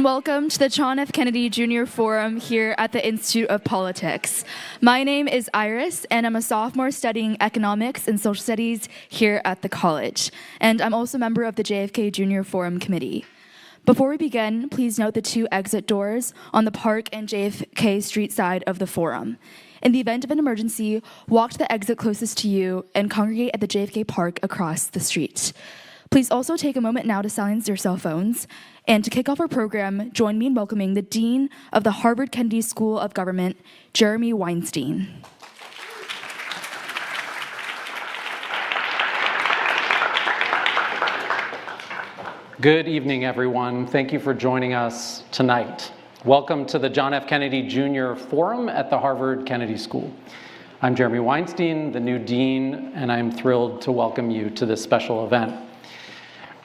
Welcome to the John F. Kennedy Jr. Forum here at the Institute of Politics. My name is Iris, and I'm a sophomore studying economics and social studies here at the college. And I'm also a member of the JFK Jr. Forum Committee. Before we begin, please note the two exit doors on the Park and JFK Street side of the forum. In the event of an emergency, walk to the exit closest to you and congregate at the JFK Park across the street. Please also take a moment now to silence your cell phones. And to kick off our program, join me in welcoming the Dean of the Harvard Kennedy School of Government, Jeremy Weinstein. Good evening, everyone. Thank you for joining us tonight. Welcome to the John F. Kennedy Jr. Forum at the Harvard Kennedy School. I'm Jeremy Weinstein, the new dean, and I'm thrilled to welcome you to this special event.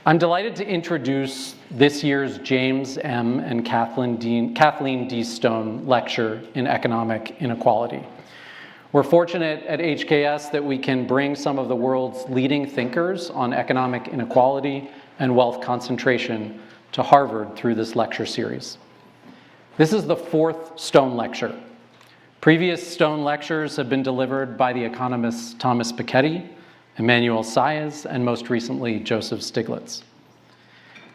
I'm delighted to introduce this year's James M. and Kathleen D. Stone Lecture in Economic Inequality. We're fortunate at HKS that we can bring some of the world's leading thinkers on economic inequality and wealth concentration to Harvard through this lecture series. This is the fourth Stone Lecture. Previous Stone Lectures have been delivered by the economists Thomas Piketty, Emmanuel Saez, and most recently, Joseph Stiglitz.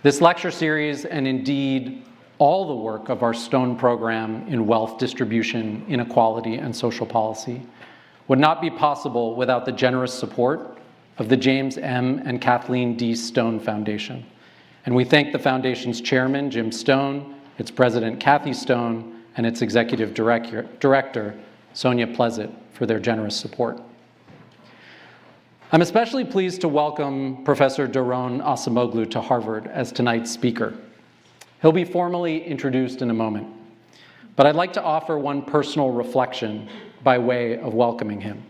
This lecture series, and indeed all the work of our Stone program in wealth distribution, inequality, and social policy, would not be possible without the generous support of the James M. and Kathleen D. Stone Foundation. And we thank the Foundation's chairman, Jim Stone, its president, Kathy Stone, and its executive director, Sonia Pleasant, for their generous support. I'm especially pleased to welcome Professor Daron Acemoglu to Harvard as tonight's speaker. He'll be formally introduced in a moment, but I'd like to offer one personal reflection by way of welcoming him.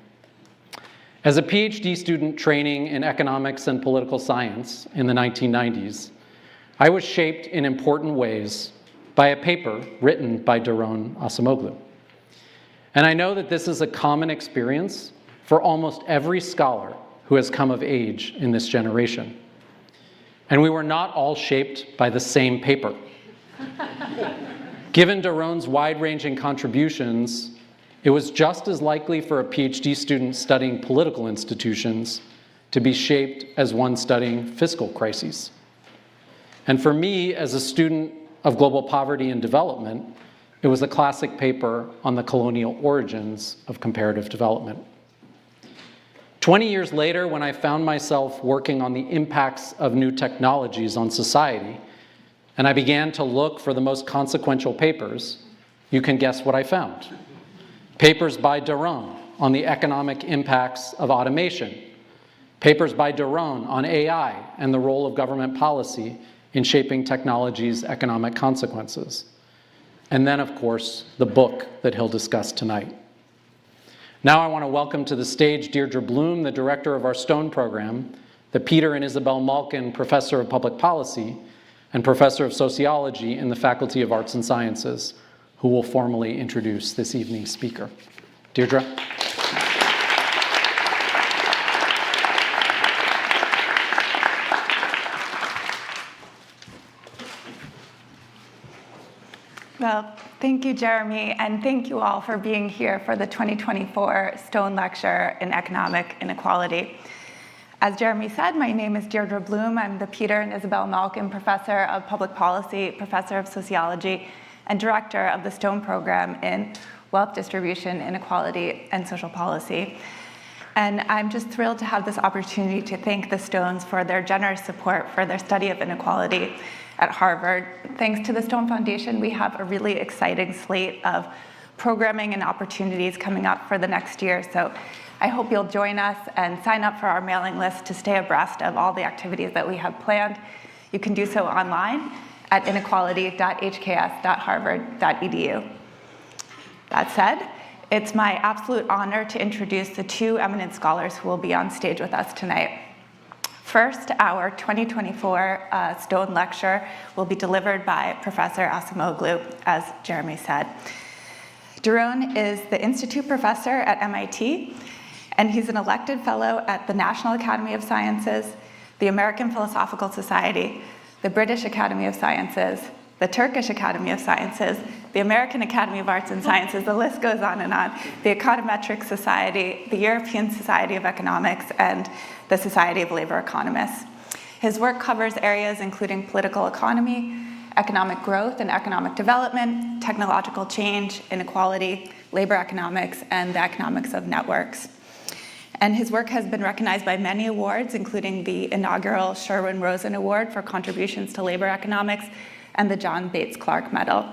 As a PhD student training in economics and political science in the 1990s, I was shaped in important ways by a paper written by Daron Acemoglu. And I know that this is a common experience for almost every scholar who has come of age in this generation. And we were not all shaped by the same paper. Given Daron's wide-ranging contributions, it was just as likely for a PhD student studying political institutions to be shaped as one studying fiscal crises. And for me, as a student of global poverty and development, it was a classic paper on the colonial origins of comparative development. 20 years later, when I found myself working on the impacts of new technologies on society, and I began to look for the most consequential papers, you can guess what I found. Papers by Daron on the economic impacts of automation. Papers by Daron on AI and the role of government policy in shaping technology's economic consequences. And then, of course, the book that he'll discuss tonight. Now I want to welcome to the stage Deirdre Bloom, the director of our Stone program, the Peter and Isabel Malkin Professor of Public Policy and Professor of Sociology in the Faculty of Arts and Sciences, who will formally introduce this evening's speaker. Deirdre. Well, thank you, Jeremy, and thank you all for being here for the 2024 Stone Lecture in Economic Inequality. As Jeremy said, my name is Deirdre Bloom. I'm the Peter and Isabel Malkin Professor of Public Policy, Professor of Sociology, and Director of the Stone Program in Wealth Distribution, Inequality, and Social Policy. And I'm just thrilled to have this opportunity to thank the Stones for their generous support for their study of inequality at Harvard. Thanks to the Stone Foundation, we have a really exciting slate of programming and opportunities coming up for the next year. So I hope you'll join us and sign up for our mailing list to stay abreast of all the activities that we have planned. You can do so online at inequality.hks.harvard.edu. That said, it's my absolute honor to introduce the two eminent scholars who will be on stage with us tonight. First, our 2024 Stone Lecture will be delivered by Professor Acemoglu, as Jeremy said. Daron is the Institute Professor at MIT, and he's an elected fellow at the National Academy of Sciences, the American Philosophical Society, the British Academy of Sciences, the Turkish Academy of Sciences, the American Academy of Arts and Sciences, the list goes on, the Econometric Society, the European Society of Economics, and the Society of Labor Economists. His work covers areas including political economy, economic growth and economic development, technological change, inequality, labor economics, and the economics of networks. And his work has been recognized by many awards, including the inaugural Sherwin-Rosen Award for contributions to labor economics and the John Bates Clark Medal.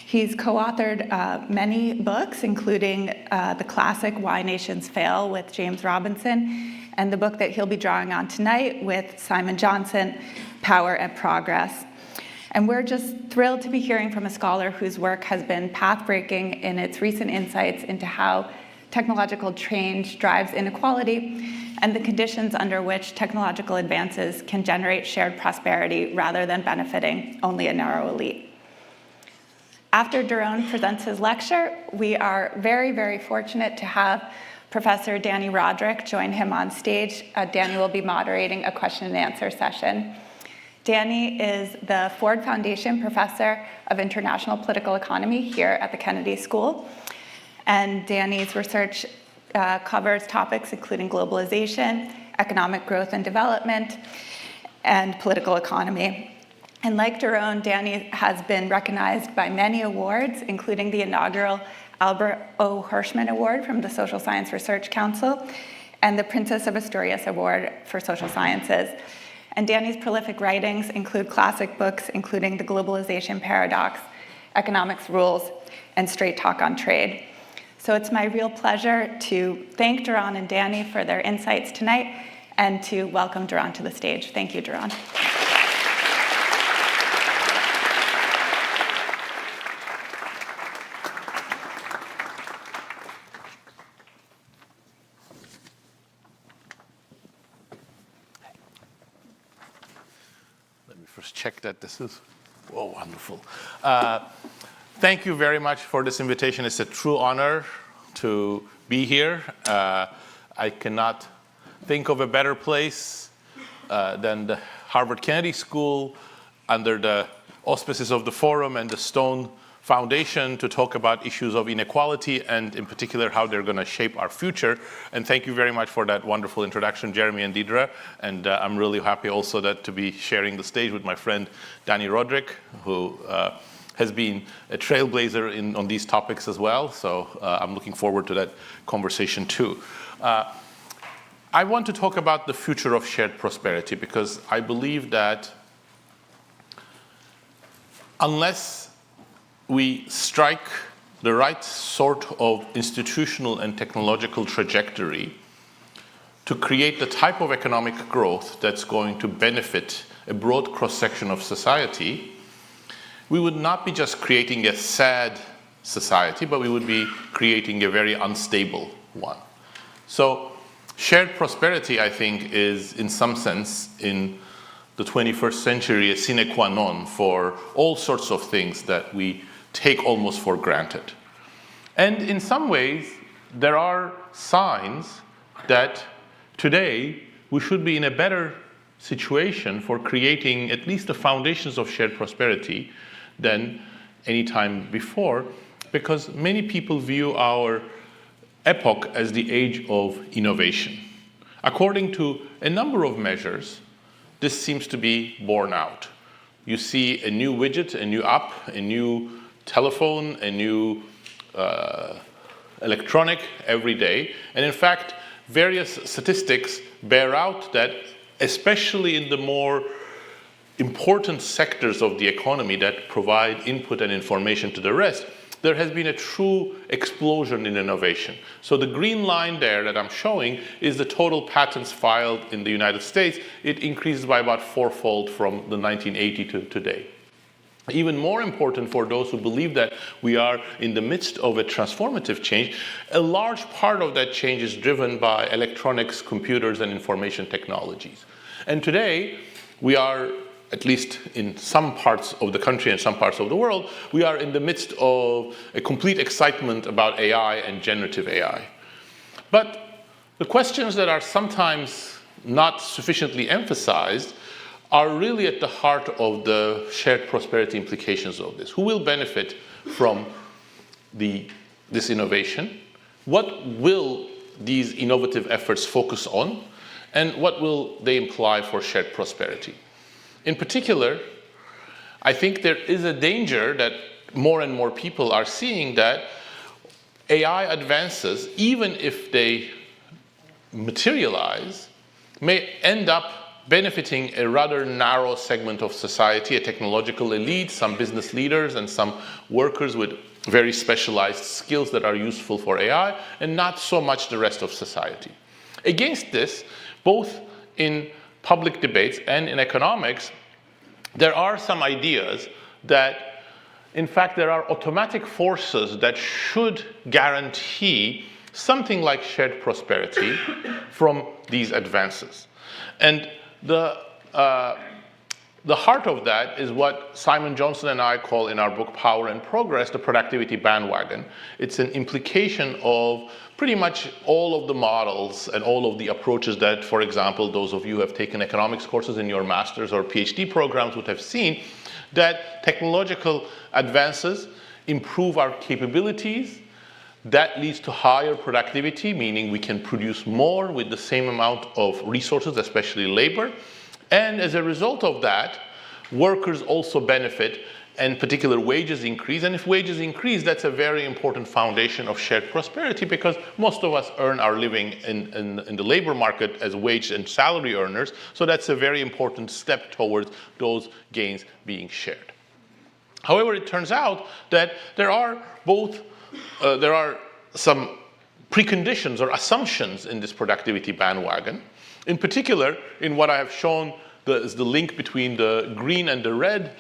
He's co-authored many books, including the classic Why Nations Fail with James Robinson, and the book that he'll be drawing on tonight with Simon Johnson, Power and Progress. And we're just thrilled to be hearing from a scholar whose work has been path-breaking in its recent insights into how technological change drives inequality and the conditions under which technological advances can generate shared prosperity rather than benefiting only a narrow elite. After Daron presents his lecture, we are very, very fortunate to have Professor Dani Rodrik join him on stage. Dani will be moderating a question and answer session. Dani is the Ford Foundation Professor of International Political Economy here at the Kennedy School. And Dani's research covers topics including globalization, economic growth and development, and political economy. And like Daron, Dani has been recognized by many awards, including the inaugural Albert O. Hirschman Award from the Social Science Research Council and the Princess of Asturias Award for Social Sciences. And Dani's prolific writings include classic books, including The Globalization Paradox, Economics Rules, and Straight Talk on Trade. So it's my real pleasure to thank Daron and Dani for their insights tonight and to welcome Daron to the stage. Thank you, Daron. First check that this is, wonderful. Thank you very much for this invitation. It's a true honor to be here. I cannot think of a better place than the Harvard Kennedy School under the auspices of the Forum and the Stone Foundation to talk about issues of inequality and in particular how they're going to shape our future. And thank you very much for that wonderful introduction, Jeremy and Deidre. And I'm really happy also to be sharing the stage with my friend Dani Rodrik, who has been a trailblazer on these topics as well. So I'm looking forward to that conversation too. I want to talk about the future of shared prosperity because I believe that unless we strike the right sort of institutional and technological trajectory to create the type of economic growth that's going to benefit a broad cross-section of society, we would not be just creating a sad society, but we would be creating a very unstable one. So shared prosperity, I think, is in some sense in the 21st century a sine qua non for all sorts of things that we take almost for granted. And in some ways, there are signs that today we should be in a better situation for creating at least the foundations of shared prosperity than any time before, because many people view our epoch as the age of innovation. According to a number of measures, this seems to be borne out. You see a new widget, a new app, a new telephone, a new electronic every day. And in fact, various statistics bear out that especially in the more important sectors of the economy that provide input and information to the rest, there has been a true explosion in innovation. So the green line there that I'm showing is the total patents filed in the United States. It increased by about fourfold from the 1980 to today. Even more important for those who believe that we are in the midst of a transformative change, a large part of that change is driven by electronics, computers, and information technologies. And today, we are, at least in some parts of the country and some parts of the world, we are in the midst of a complete excitement about AI and generative AI. But the questions that are sometimes not sufficiently emphasized are really at the heart of the shared prosperity implications of this. Who will benefit from this innovation? What will these innovative efforts focus on? And what will they imply for shared prosperity? In particular, I think there is a danger that more and more people are seeing that AI advances, even if they materialize, may end up benefiting a rather narrow segment of society, a technological elite, some business leaders, and some workers with very specialized skills that are useful for AI, and not so much the rest of society. Against this, both in public debates and in economics, there are some ideas that, in fact, there are automatic forces that should guarantee something like shared prosperity from these advances. And the heart of that is what Simon Johnson and I call in our book Power and Progress the productivity bandwagon. It's an implication of pretty much all of the models and all of the approaches that, for example, those of you who have taken economics courses in your master's or PhD programs would have seen, that technological advances improve our capabilities. That leads to higher productivity, meaning we can produce more with the same amount of resources, especially labor. And as a result of that, workers also benefit, and particular wages increase. And if wages increase, that's a very important foundation of shared prosperity, because most of us earn our living in the labor market as wage and salary earners. So that's a very important step towards those gains being shared. However, it turns out that there are some preconditions or assumptions in this productivity bandwagon. In particular, in what I have shown is the link between the green and the red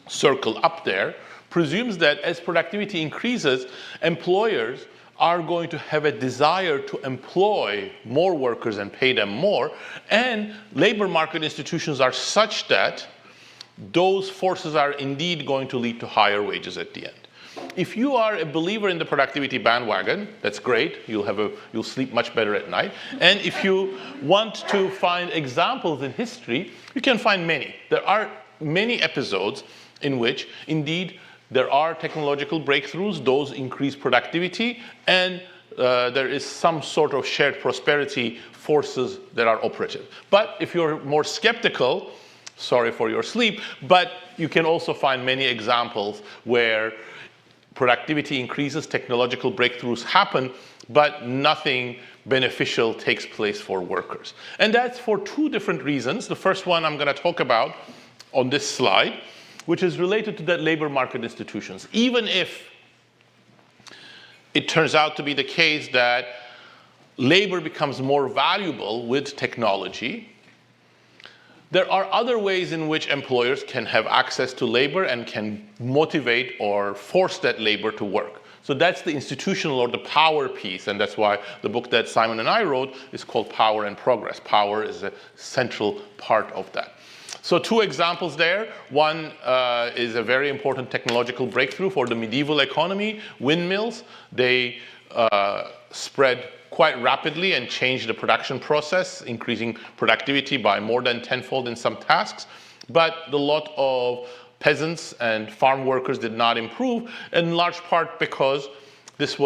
circle up there, presumes that as productivity increases, employers are going to have a desire to employ more workers and pay them more, and labor market institutions are such that those forces are indeed going to lead to higher wages at the end. If you are a believer in the productivity bandwagon, that's great. You'll sleep much better at night. And if you want to find examples in history, you can find many. There are many episodes in which, indeed, there are technological breakthroughs. Those increase productivity, and there is some sort of shared prosperity forces that are operative. But if you're more skeptical, sorry for your sleep, but you can also find many examples where productivity increases, technological breakthroughs happen, but nothing beneficial takes place for workers. And that's for two different reasons. The first one I'm going to talk about on this slide, which is related to that labor market institutions. Even if it turns out to be the case that labor becomes more valuable with technology, there are other ways in which employers can have access to labor and can motivate or force that labor to work. So that's the institutional or the power piece, and that's why the book that Simon and I wrote is called Power and Progress. Power is a central part of that. So two examples there. One is a very important technological breakthrough for the medieval economy, windmills. They spread quite rapidly and changed the production process, increasing productivity by more than tenfold in some tasks. But the lot of peasants and farm workers did not improve, in large part because this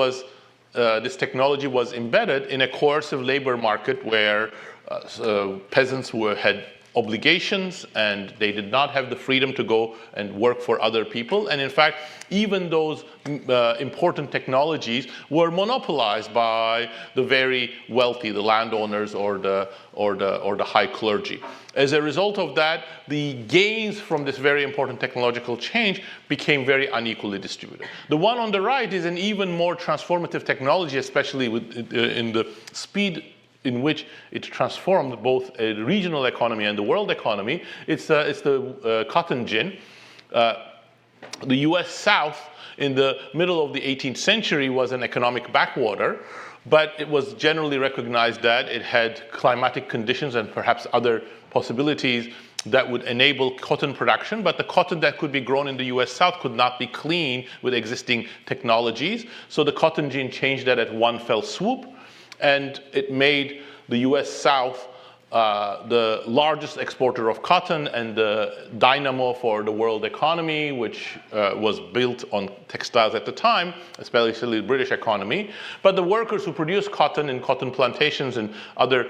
technology was embedded in a coercive labor market where peasants had obligations and they did not have the freedom to go and work for other people. And in fact, even those important technologies were monopolized by the very wealthy, the landowners or the high clergy. As a result of that, the gains from this very important technological change became very unequally distributed. The one on the right is an even more transformative technology, especially in the speed in which it transformed both a regional economy and the world economy. It's the cotton gin. The US South in the middle of the 18th century was an economic backwater, but it was generally recognized that it had climatic conditions and perhaps other possibilities that would enable cotton production, but the cotton that could be grown in the US South could not be clean with existing technologies. So the cotton gin changed that at one fell swoop, and it made the US South the largest exporter of cotton and the dynamo for the world economy, which was built on textiles at the time, especially the British economy. But the workers who produced cotton in cotton plantations and other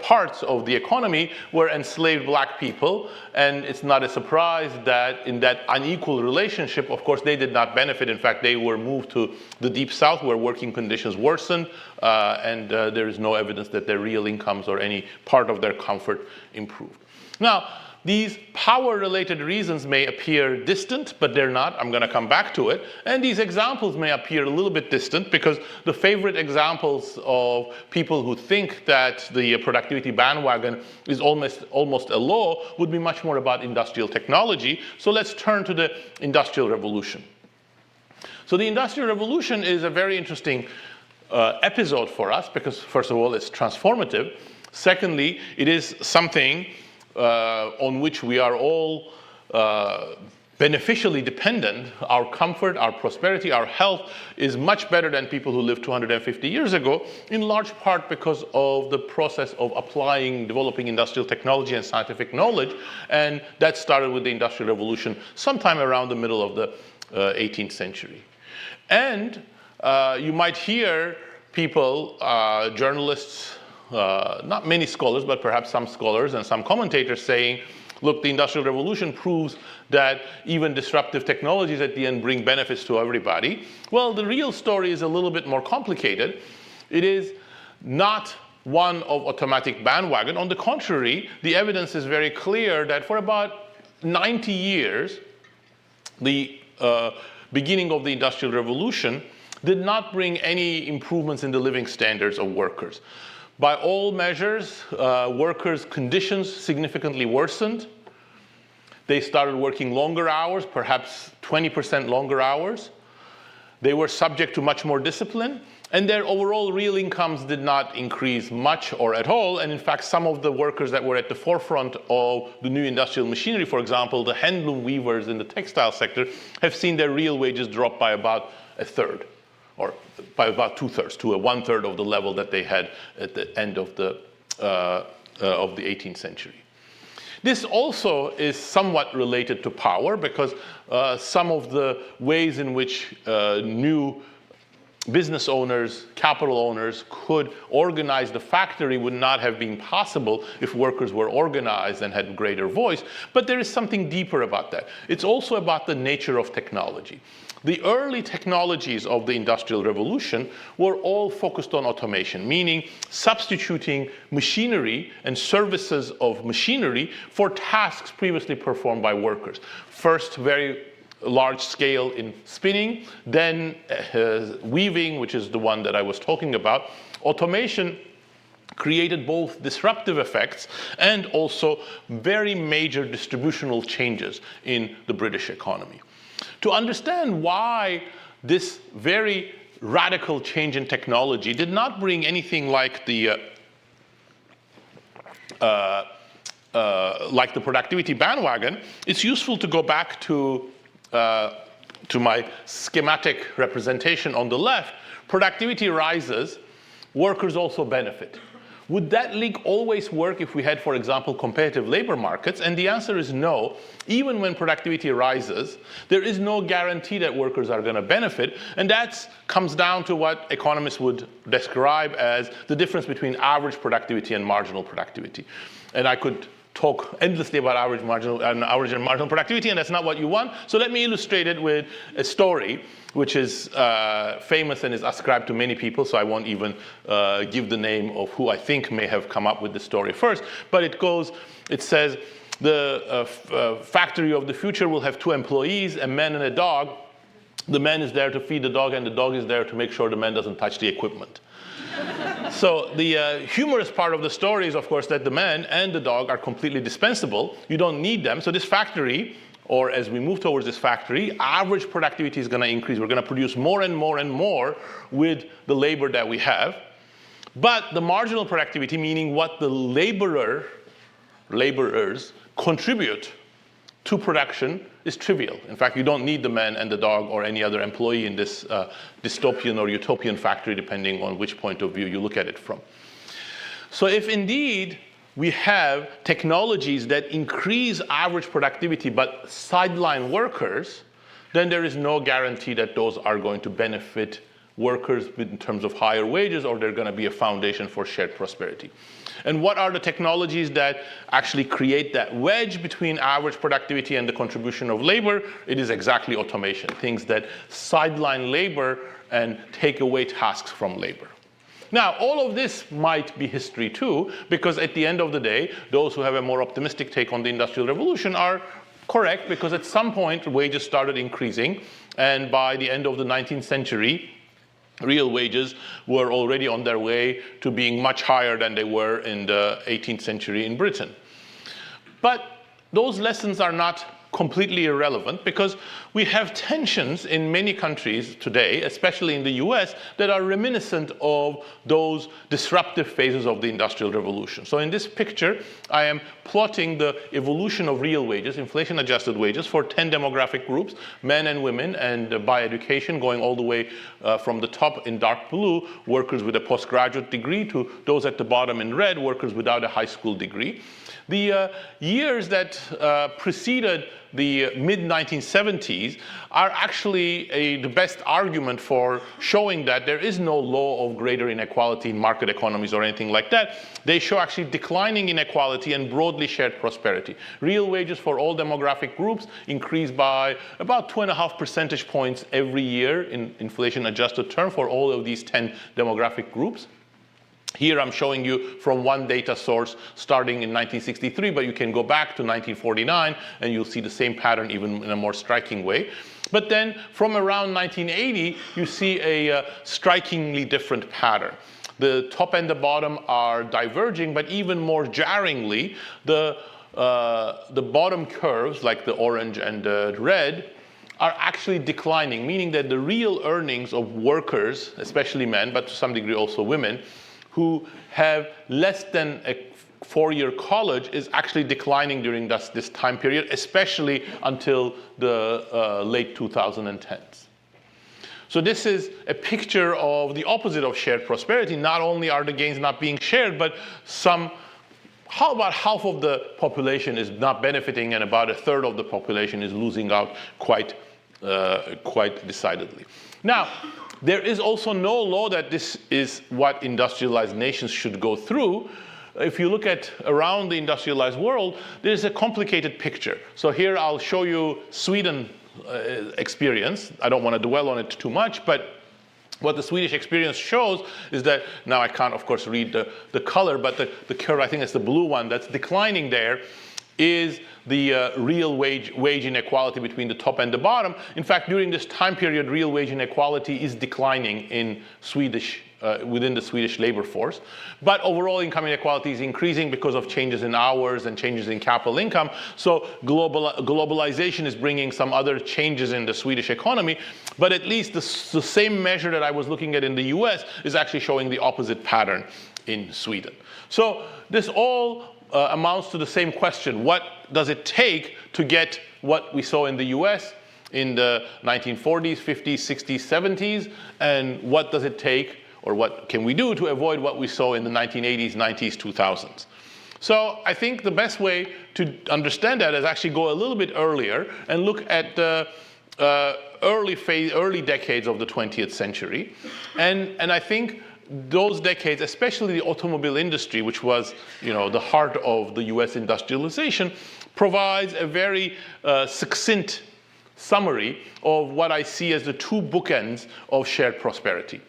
parts of the economy were enslaved black people. And it's not a surprise that in that unequal relationship, of course, they did not benefit. In fact, they were moved to the Deep South where working conditions worsened, and there is no evidence that their real incomes or any part of their comfort improved. Now, these power-related reasons may appear distant, but they're not. I'm going to come back to it. And these examples may appear a little bit distant because the favorite examples of people who think that the productivity bandwagon is almost a law would be much more about industrial technology. So let's turn to the Industrial Revolution. So the Industrial Revolution is a very interesting episode for us because, first of all, it's transformative. Secondly, it is something on which we are all beneficially dependent. Our comfort, our prosperity, our health is much better than people who lived 250 years ago, in large part because of the process of developing industrial technology and scientific knowledge. And that started with the Industrial Revolution sometime around the middle of the 18th century. And you might hear people, journalists, not many scholars, but perhaps some scholars and some commentators saying, look, the Industrial Revolution proves that even disruptive technologies at the end bring benefits to everybody. Well, the real story is a little bit more complicated. It is not one of automatic bandwagon. On the contrary, the evidence is very clear that for about 90 years, the beginning of the Industrial Revolution did not bring any improvements in the living standards of workers. By all measures, workers' conditions significantly worsened. They started working longer hours, perhaps 20% longer hours. They were subject to much more discipline, and their overall real incomes did not increase much or at all. And in fact, some of the workers that were at the forefront of the new industrial machinery, for example, the handloom weavers in the textile sector, have seen their real wages drop by about a third, or by about 2/3 to a 1/3 of the level that they had at the end of the 18th century. This also is somewhat related to power because some of the ways in which new business owners, capital owners could organize the factory would not have been possible if workers were organized and had greater voice. But there is something deeper about that. It's also about the nature of technology. The early technologies of the Industrial Revolution were all focused on automation, meaning substituting machinery and services of machinery for tasks previously performed by workers. First, very large scale in spinning, then weaving, which is the one that I was talking about. Automation created both disruptive effects and also very major distributional changes in the British economy. To understand why this very radical change in technology did not bring anything like the productivity bandwagon, it's useful to go back to my schematic representation on the left. Productivity rises, workers also benefit. Would that link always work if we had, for example, competitive labor markets? And the answer is no. Even when productivity rises, there is no guarantee that workers are going to benefit. And that comes down to what economists would describe as the difference between average productivity and marginal productivity. And I could talk endlessly about average and marginal productivity, and that's not what you want. So let me illustrate it with a story, which is famous and is ascribed to many people, so I won't even give the name of who I think may have come up with the story first. But it says, the factory of the future will have 2 employees, a man and a dog. The man is there to feed the dog, and the dog is there to make sure the man doesn't touch the equipment. So the humorous part of the story is, of course, that the man and the dog are completely dispensable. You don't need them. So this factory, or as we move towards this factory, average productivity is going to increase. We're going to produce more and more and more with the labor that we have. But the marginal productivity, meaning what the laborers contribute to production, is trivial. In fact, you don't need the man and the dog or any other employee in this dystopian or utopian factory, depending on which point of view you look at it from. So if indeed we have technologies that increase average productivity but sideline workers, then there is no guarantee that those are going to benefit workers in terms of higher wages, or they're going to be a foundation for shared prosperity. And what are the technologies that actually create that wedge between average productivity and the contribution of labor? It is exactly automation, things that sideline labor and take away tasks from labor. Now, all of this might be history too, because at the end of the day, those who have a more optimistic take on the Industrial Revolution are correct, because at some point wages started increasing, and by the end of the 19th century, real wages were already on their way to being much higher than they were in the 18th century in Britain. But those lessons are not completely irrelevant, because we have tensions in many countries today, especially in the US, that are reminiscent of those disruptive phases of the Industrial Revolution. So in this picture, I am plotting the evolution of real wages, inflation-adjusted wages, for 10 demographic groups, men and women, and by education, going all the way from the top in dark blue, workers with a postgraduate degree, to those at the bottom in red, workers without a high school degree. The years that preceded the mid-1970s are actually the best argument for showing that there is no law of greater inequality in market economies or anything like that. They show actually declining inequality and broadly shared prosperity. Real wages for all demographic groups increase by about 2.5 percentage points every year in inflation-adjusted term for all of these 10 demographic groups. Here I'm showing you from one data source starting in 1963, but you can go back to 1949 and you'll see the same pattern even in a more striking way. But then from around 1980, you see a strikingly different pattern. The top and the bottom are diverging, but even more jarringly, the bottom curves, like the orange and the red, are actually declining, meaning that the real earnings of workers, especially men, but to some degree also women, who have less than a 4-year college, is actually declining during this time period, especially until the late 2010s. So this is a picture of the opposite of shared prosperity. Not only are the gains not being shared, but how about half of the population is not benefiting, and about 1/3 of the population is losing out quite decidedly. Now, there is also no law that this is what industrialized nations should go through. If you look at around the industrialized world, there's a complicated picture. So here I'll show you Sweden experience. I don't want to dwell on it too much, but what the Swedish experience shows is that, now I can't of course read the color, but the curve, I think it's the blue one that's declining there, is the real wage inequality between the top and the bottom. In fact, during this time period, real wage inequality is declining in within the Swedish labor force. But overall income inequality is increasing because of changes in hours and changes in capital income. So globalization is bringing some other changes in the Swedish economy. But at least the same measure that I was looking at in the US is actually showing the opposite pattern in Sweden. So this all amounts to the same question. What does it take to get what we saw in the US in the 1940s, 50s, 60s, 70s? And what does it take, or what can we do to avoid what we saw in the 1980s, 90s, 2000s? So I think the best way to understand that is actually go a little bit earlier and look at the early decades of the 20th century. And I think those decades, especially the automobile industry, which was, the heart of the US industrialization, provides a very succinct summary of what I see as the two bookends of shared prosperity.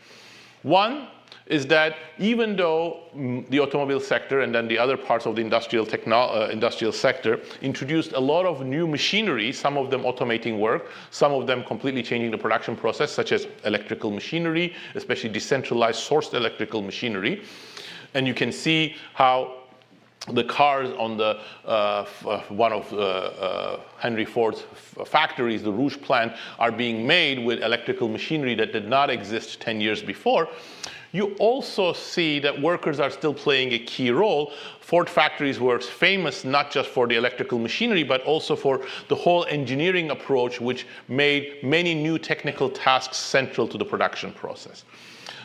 One is that even though the automobile sector and then the other parts of the industrial sector introduced a lot of new machinery, some of them automating work, some of them completely changing the production process, such as electrical machinery, especially decentralized sourced electrical machinery. And you can see how the cars on the one of Henry Ford's factories, the Rouge plant, are being made with electrical machinery that did not exist 10 years before. You also see that workers are still playing a key role. Ford factories were famous not just for the electrical machinery, but also for the whole engineering approach, which made many new technical tasks central to the production process.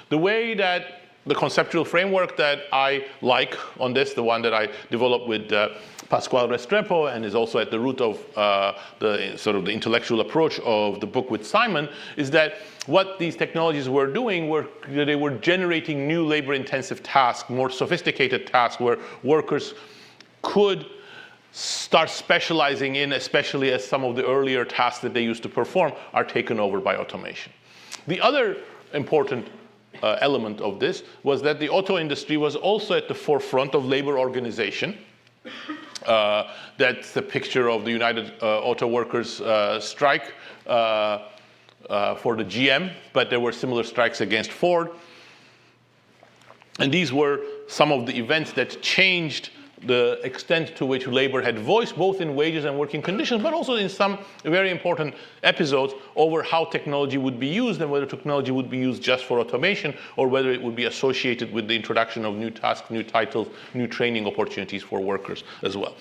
The way that the conceptual framework that I like on this, the one that I developed with Pasquale Restrepo, and is also at the root of the sort of the intellectual approach of the book with Simon, is that what these technologies were doing were they were generating new labor-intensive tasks, more sophisticated tasks, where workers could start specializing in, especially as some of the earlier tasks that they used to perform are taken over by automation. The other important element of this was that the auto industry was also at the forefront of labor organization. That's the picture of the United Auto Workers strike for the GM, but there were similar strikes against Ford. And these were some of the events that changed the extent to which labor had voice, both in wages and working conditions, but also in some very important episodes over how technology would be used and whether technology would be used just for automation or whether it would be associated with the introduction of new tasks, new titles, new training opportunities for workers as well.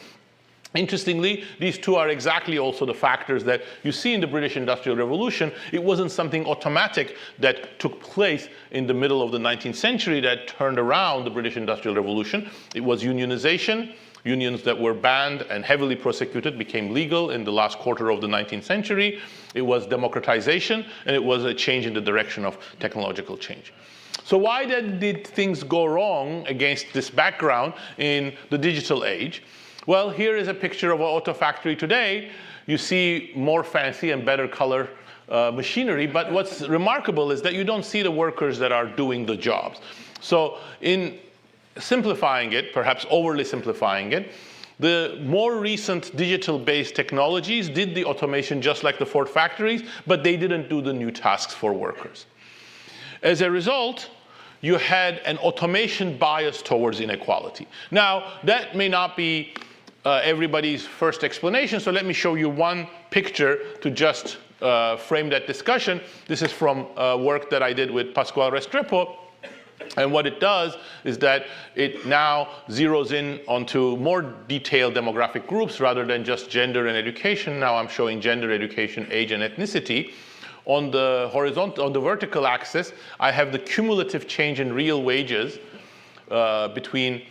Interestingly, these two are exactly also the factors that you see in the British Industrial Revolution. It wasn't something automatic that took place in the middle of the 19th century that turned around the British Industrial Revolution. It was unionization. Unions that were banned and heavily prosecuted became legal in the last quarter of the 19th century. It was democratization, and it was a change in the direction of technological change. So why then did things go wrong against this background in the digital age? Well, here is a picture of an auto factory today. You see more fancy and better color machinery, but what's remarkable is that you don't see the workers that are doing the jobs. So in simplifying it, perhaps overly simplifying it, the more recent digital-based technologies did the automation just like the Ford factories, but they didn't do the new tasks for workers. As a result, you had an automation bias towards inequality. Now, that may not be everybody's first explanation, so let me show you one picture to just frame that discussion. This is from work that I did with Pasquale Restrepo, and what it does is that it now zeroes in onto more detailed demographic groups rather than just gender and education. Now I'm showing gender, education, age, and ethnicity. On the vertical axis, I have the cumulative change in real wages between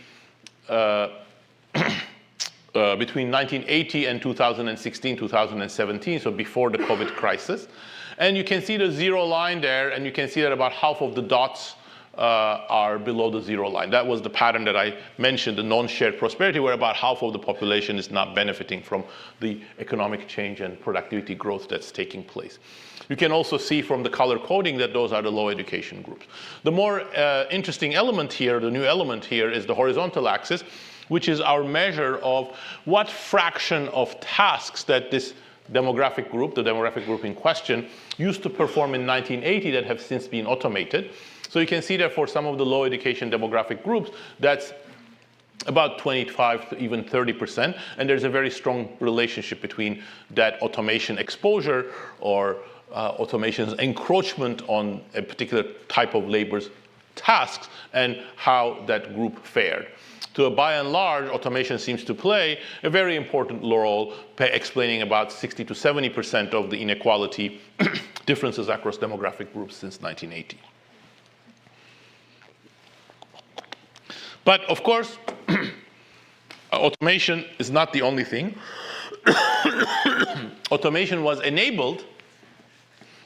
1980 and 2016, 2017, so before the COVID crisis. And you can see the zero line there, and you can see that about half of the dots are below the zero line. That was the pattern that I mentioned, the non-shared prosperity, where about half of the population is not benefiting from the economic change and productivity growth that's taking place. You can also see from the color coding that those are the low education groups. The more interesting element here, the new element here, is the horizontal axis, which is our measure of what fraction of tasks that this demographic group, the demographic group in question, used to perform in 1980 that have since been automated. So you can see that for some of the low education demographic groups, that's about 25 to even 30%. And there's a very strong relationship between that automation exposure or automation's encroachment on a particular type of labor's tasks and how that group fared. So by and large, automation seems to play a very important role, explaining about 60 to 70% of the inequality differences across demographic groups since 1980. But of course, automation is not the only thing. Automation was enabled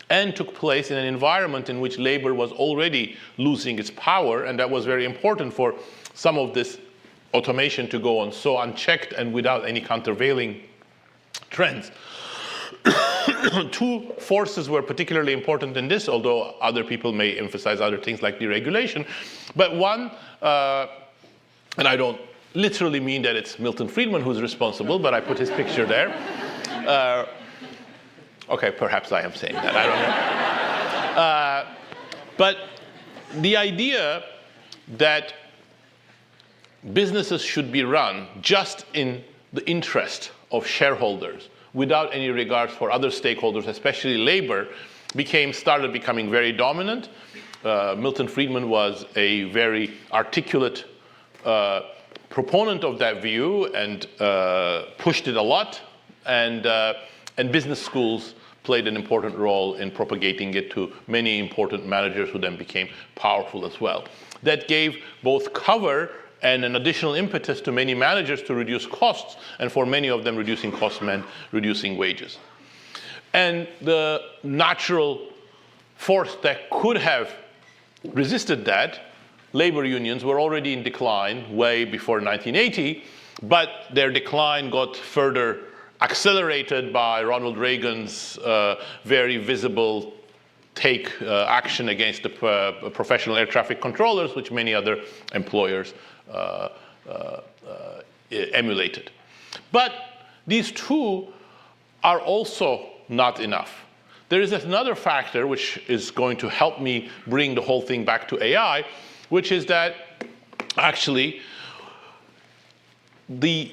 and took place in an environment in which labor was already losing its power, and that was very important for some of this automation to go on so unchecked and without any countervailing trends. Two forces were particularly important in this, although other people may emphasize other things like deregulation. But one, and I don't literally mean that it's Milton Friedman who's responsible, but I put his picture there. Okay, perhaps I am saying that, I don't know. But the idea that businesses should be run just in the interest of shareholders without any regards for other stakeholders, especially labor, started becoming very dominant. Milton Friedman was a very articulate proponent of that view and pushed it a lot, and business schools played an important role in propagating it to many important managers who then became powerful as well. that gave both cover and an additional impetus to many managers to reduce costs, and for many of them, reducing costs meant reducing wages. And the natural force that could have resisted that, labor unions, were already in decline way before 1980, but their decline got further accelerated by Ronald Reagan's very visible action against the professional air traffic controllers, which many other employers emulated. But these two are also not enough. There is another factor which is going to help me bring the whole thing back to AI, which is that actually the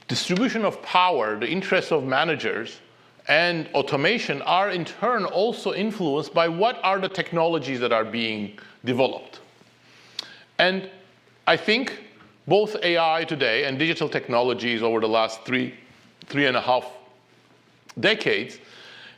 distribution of power, the interests of managers, and automation are in turn also influenced by what are the technologies that are being developed. And I think both AI today and digital technologies over the last three and a half decades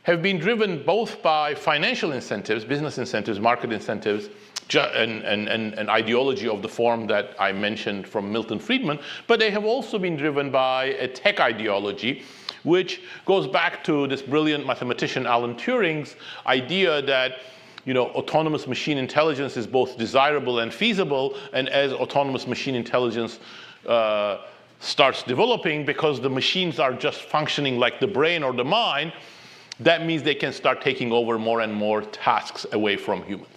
have been driven both by financial incentives, business incentives, market incentives, and ideology of the form that I mentioned from Milton Friedman, but they have also been driven by a tech ideology, which goes back to this brilliant mathematician Alan Turing's idea that autonomous machine intelligence is both desirable and feasible, and as autonomous machine intelligence starts developing, because the machines are just functioning like the brain or the mind, that means they can start taking over more and more tasks away from humans.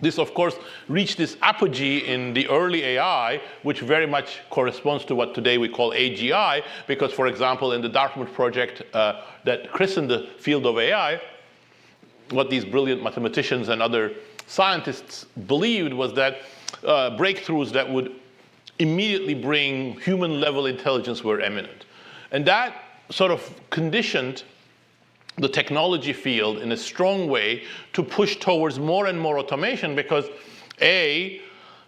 This, of course, reached this apogee in the early AI, which very much corresponds to what today we call AGI, because, for example, in the Dartmouth project that christened the field of AI, what these brilliant mathematicians and other scientists believed was that breakthroughs that would immediately bring human-level intelligence were imminent. And that sort of conditioned the technology field in a strong way to push towards more and more automation, because A,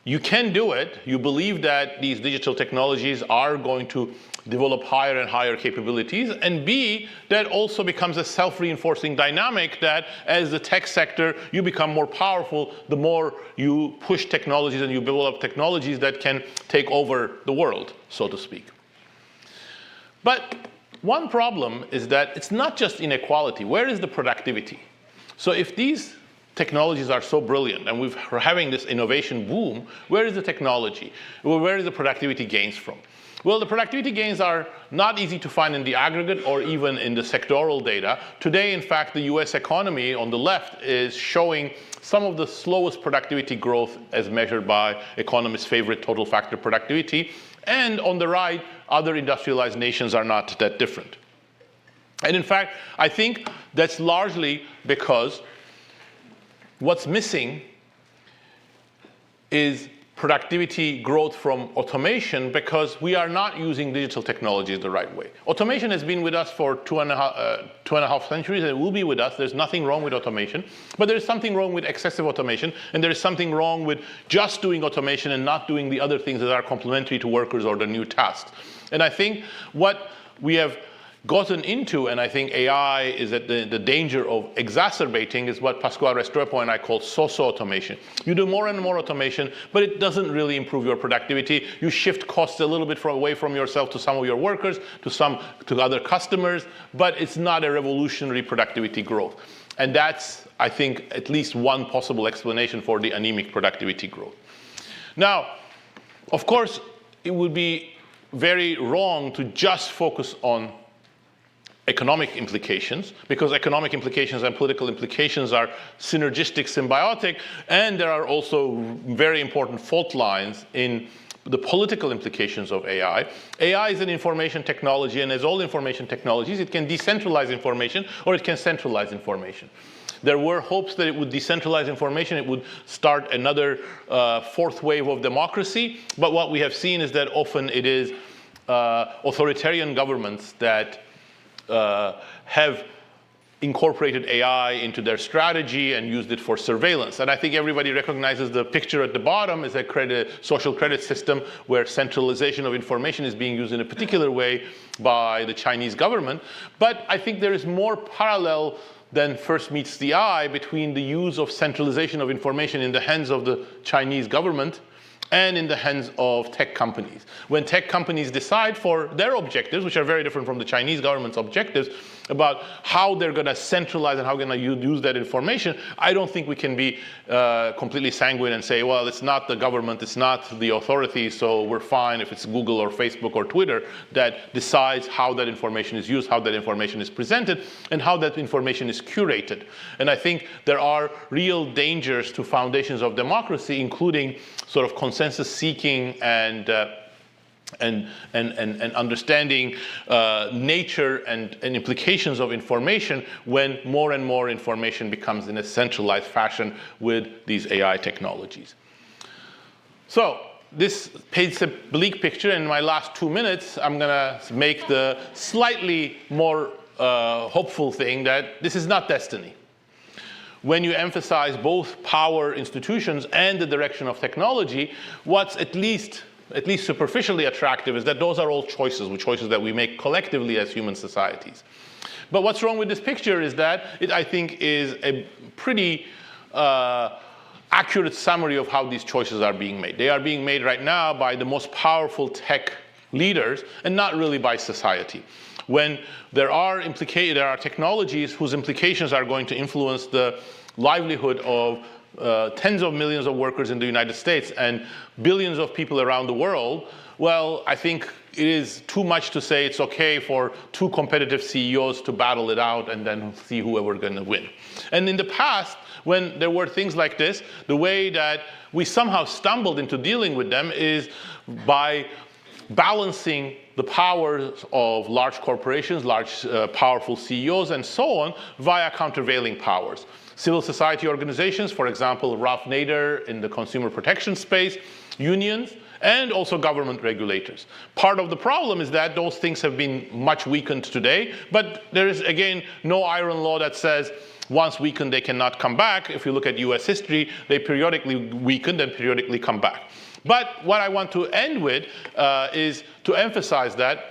you can do it. You believe that these digital technologies are going to develop higher and higher capabilities. And B, that also becomes a self-reinforcing dynamic that as the tech sector, you become more powerful, the more you push technologies and you develop technologies that can take over the world, so to speak. But one problem is that it's not just inequality. Where is the productivity? So if these technologies are so brilliant and we're having this innovation boom, where is the technology? Well, where is the productivity gains from? Well, the productivity gains are not easy to find in the aggregate or even in the sectoral data. Today, in fact, the US economy on the left is showing some of the slowest productivity growth as measured by economists' favorite total factor productivity. And on the right, other industrialized nations are not that different. And in fact, I think that's largely because what's missing is productivity growth from automation, because we are not using digital technologies the right way. Automation has been with us for two and a half centuries, and it will be with us. There's nothing wrong with automation, but there's something wrong with excessive automation, and there is something wrong with just doing automation and not doing the other things that are complementary to workers or the new tasks. And I think what we have gotten into, and I think AI is at the danger of exacerbating, is what Pasquale Restrepo and I call socio-automation. You do more and more automation, but it doesn't really improve your productivity. You shift costs a little bit away from yourself to some of your workers, to other customers, but it's not a revolutionary productivity growth. And that's, I think, at least one possible explanation for the anemic productivity growth. Now, of course, it would be very wrong to just focus on economic implications, because economic implications and political implications are synergistic, symbiotic, and there are also very important fault lines in the political implications of AI. AI is an information technology, and as all information technologies, it can decentralize information or it can centralize information. There were hopes that it would decentralize information, it would start another fourth wave of democracy, but what we have seen is that often it is authoritarian governments that have incorporated AI into their strategy and used it for surveillance. And I think everybody recognizes the picture at the bottom is a social credit system where centralization of information is being used in a particular way by the Chinese government. But I think there is more parallel then first meets the eye between the use of centralization of information in the hands of the Chinese government and in the hands of tech companies. When tech companies decide for their objectives, which are very different from the Chinese government's objectives, about how they're going to centralize and how they're going to use that information, I don't think we can be completely sanguine and say, well, it's not the government, it's not the authorities, so we're fine if it's Google or Facebook or Twitter that decides how that information is used, how that information is presented, and how that information is curated. And I think there are real dangers to foundations of democracy, including sort of consensus seeking and understanding nature and implications of information when more and more information becomes in a centralized fashion with these AI technologies. So this paints a bleak picture. In my last 2 minutes, I'm going to make the slightly more hopeful thing that this is not destiny. When you emphasize both power institutions and the direction of technology, what's at least superficially attractive is that those are all choices that we make collectively as human societies. But what's wrong with this picture is that it, I think, is a pretty accurate summary of how these choices are being made. They are being made right now by the most powerful tech leaders and not really by society. When there are technologies whose implications are going to influence the livelihood of tens of millions of workers in the United States and billions of people around the world, well, I think it is too much to say it's okay for two competitive CEOs to battle it out and then see whoever's going to win. And in the past, when there were things like this, the way that we somehow stumbled into dealing with them is by balancing the powers of large corporations, large powerful CEOs, and so on, via countervailing powers. Civil society organizations, for example, Ralph Nader in the consumer protection space, unions, and also government regulators. Part of the problem is that those things have been much weakened today, but there is, again, no iron law that says once weakened, they cannot come back. If you look at US history, they periodically weakened and periodically come back. But what I want to end with is to emphasize that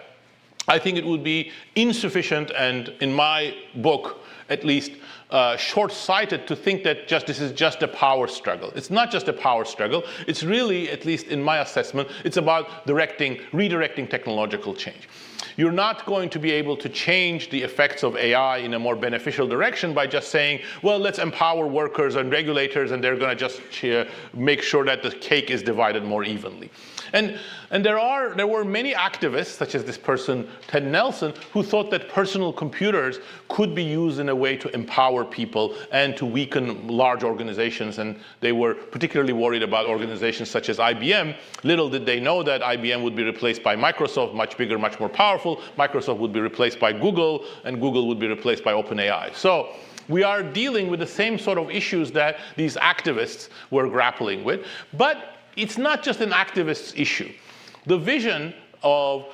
I think it would be insufficient and, in my book, at least short-sighted to think that this is just a power struggle. It's not just a power struggle. It's really, at least in my assessment, it's about redirecting technological change. You're not going to be able to change the effects of AI in a more beneficial direction by just saying, well, let's empower workers and regulators and they're going to just make sure that the cake is divided more evenly. And there were many activists, such as this person, Ted Nelson, who thought that personal computers could be used in a way to empower people and to weaken large organizations. And they were particularly worried about organizations such as IBM. Little did they know that IBM would be replaced by Microsoft, much bigger, much more powerful. Microsoft would be replaced by Google, and Google would be replaced by OpenAI. So we are dealing with the same sort of issues that these activists were grappling with. But it's not just an activist issue. The vision of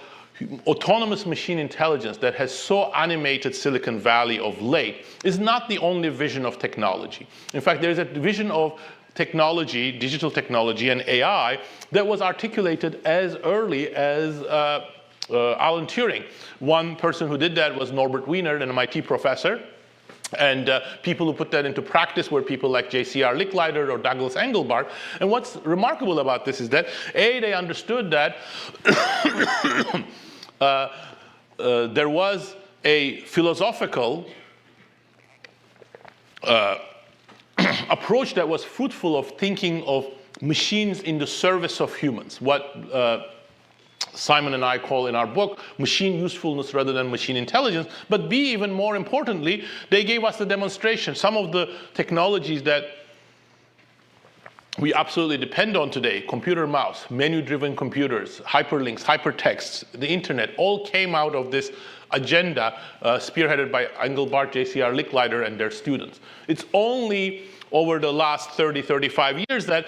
autonomous machine intelligence that has so animated Silicon Valley of late is not the only vision of technology. In fact, there's a vision of technology, digital technology, and AI that was articulated as early as Alan Turing. One person who did that was Norbert Wiener, an MIT professor. And people who put that into practice were people like J.C.R. Licklider or Douglas Engelbart. And what's remarkable about this is that, A, they understood that there was a philosophical approach that was fruitful of thinking of machines in the service of humans, what Simon and I call in our book machine usefulness rather than machine intelligence. But B, even more importantly, they gave us the demonstration. Some of the technologies that we absolutely depend on today, computer mouse, menu-driven computers, hyperlinks, hypertexts, the internet, all came out of this agenda spearheaded by Engelbart, J.C.R. Licklider, and their students. It's only over the last 30, 35 years that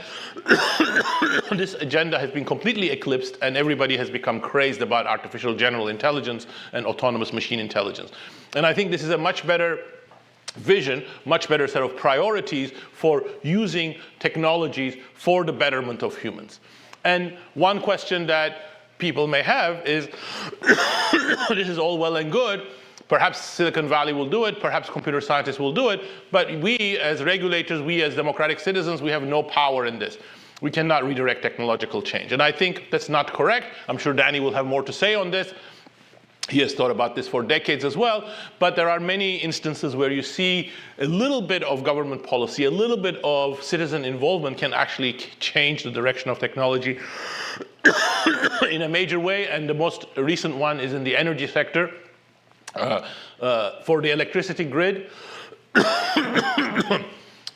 this agenda has been completely eclipsed and everybody has become crazed about artificial general intelligence and autonomous machine intelligence. And I think this is a much better vision, much better set of priorities for using technologies for the betterment of humans. And one question that people may have is, this is all well and good, Perhaps Silicon Valley will do it, perhaps computer scientists will do it, but we as regulators, we as democratic citizens, we have no power in this. We cannot redirect technological change. And I think that's not correct. I'm sure Dani will have more to say on this. He has thought about this for decades as well, but there are many instances where you see a little bit of government policy, a little bit of citizen involvement can actually change the direction of technology in a major way, and the most recent one is in the energy sector. For the electricity grid,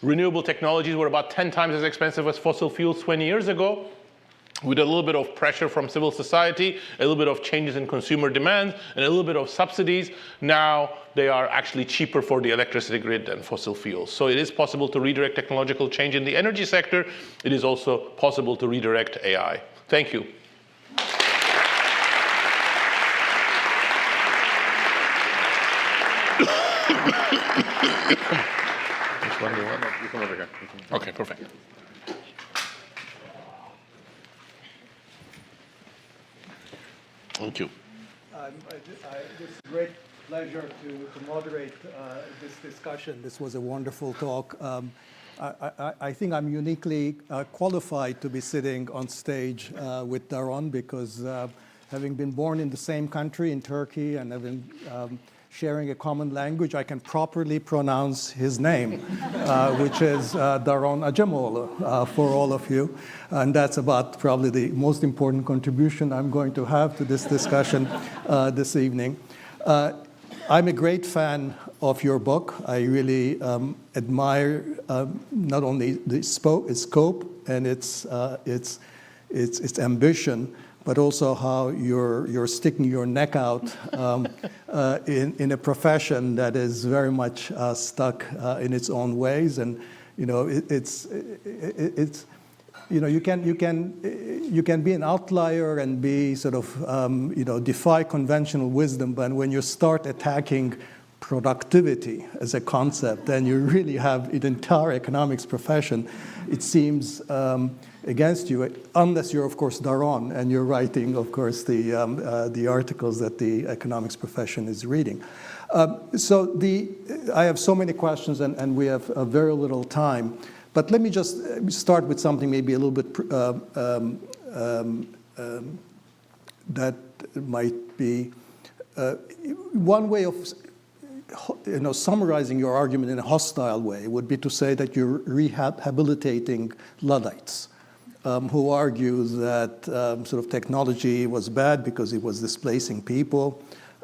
renewable technologies were about 10 times as expensive as fossil fuels 20 years ago. With a little bit of pressure from civil society, a little bit of changes in consumer demand, and a little bit of subsidies, now they are actually cheaper for the electricity grid than fossil fuels. So it is possible to redirect technological change in the energy sector. It is also possible to redirect AI. Thank you. Which one do you want? You come over here. Okay, perfect. Thank you. It's a great pleasure to moderate this discussion. This was a wonderful talk. I think I'm uniquely qualified to be sitting on stage with Daron because having been born in the same country, in Turkey, and having sharing a common language, I can properly pronounce his name, which is Daron Acemoglu for all of you. And that's about probably the most important contribution I'm going to have to this discussion this evening. I'm a great fan of your book. I really admire not only the scope and its ambition, but also how you're sticking your neck out in a profession that is very much stuck in its own ways, and it's you can be an outlier and be sort of defy conventional wisdom, but when you start attacking productivity as a concept, then you really have an entire economics profession, it seems, against you, unless you're, of course, Daron, and you're writing, of course, the articles that the economics profession is reading. I have so many questions, and we have very little time. But let me just start with something maybe a little bit that might be one way of summarizing your argument in a hostile way would be to say that you're rehabilitating Luddites. Who argue that sort of technology was bad because it was displacing people.